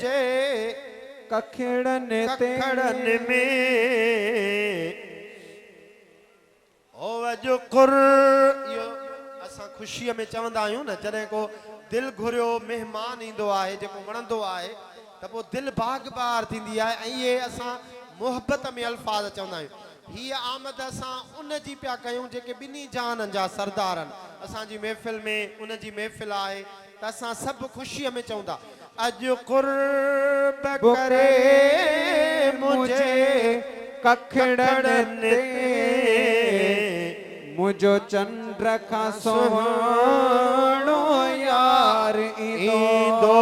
मुझे कखड़न में ओ जो कुर यो असा खुशी में चवंदा आहियूं न जॾहिं को दिल घुरियो मेहमान ईंदो आहे जेको वणंदो आहे त पोइ दिल बाग़बार थींदी आहे ऐं ये असां मोहब्बत में अल्फाज चवंदा आहियूं। ही आमद असां उन जी पिया कयूं जेके ॿिन्ही जहाननि जा सरदार आहिनि। असांजी महफ़िल में उन जी महफ़िल आहे त असां सभु ख़ुशीअ में चऊं था अॼु कुर्ब करे मुझे कखड़न मुझो चंद्र का सोहणो यार ईंदो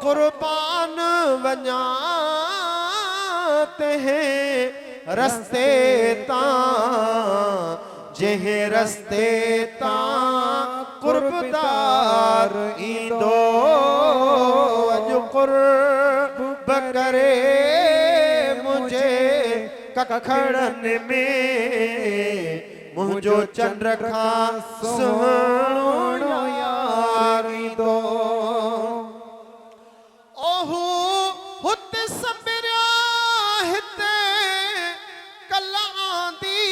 कुर्बान वञा तें रस्ते तां जंहिं रस्ते तां कुर्बदार ईंदो अॼु कुर्ब करे मुझे कखड़न में मुझो चंद्र खां सुहिणो यार ईंदो ओहू हुत सबरिया हिते कल आंदी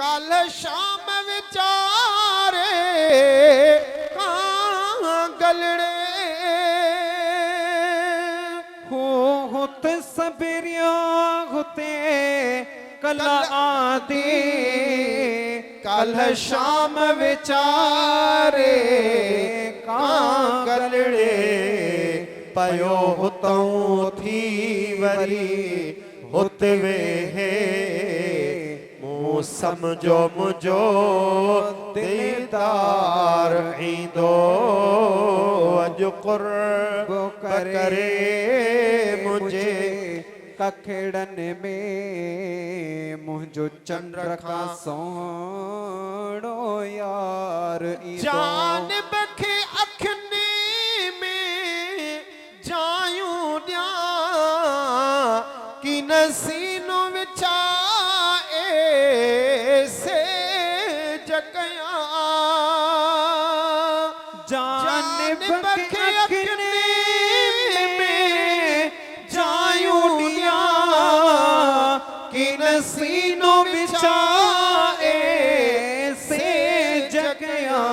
कल शाम विचारे कांगलड़े हुत सबरिया हुते कल आदि कल शाम विचारे कांगलड़े पयो हुतों थी वरी हुत वेहे मूं समझो मुझो दीदार ईंदो अॼु कुर्ब करे मुझे कखड़न में मुझो चंद्र का सोहणो यार ईंदो जान बखे अखने में जायूं ॾियां कि नसीनो विचाए से जगया जान बखे अखने में जायूं ॾियां कि नसीनो विचाए से जगया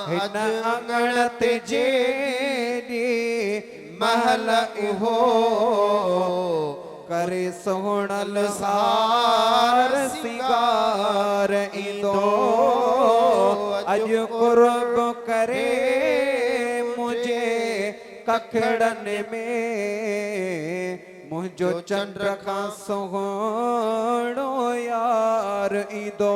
हिन अंगण ते जेॾी महल इहो करे सोहणल सार सिंगार ईंदो अॼु कुर्ब करे मुझे कखड़न में मुझो चंद्र खां सोहणो यार ईंदो।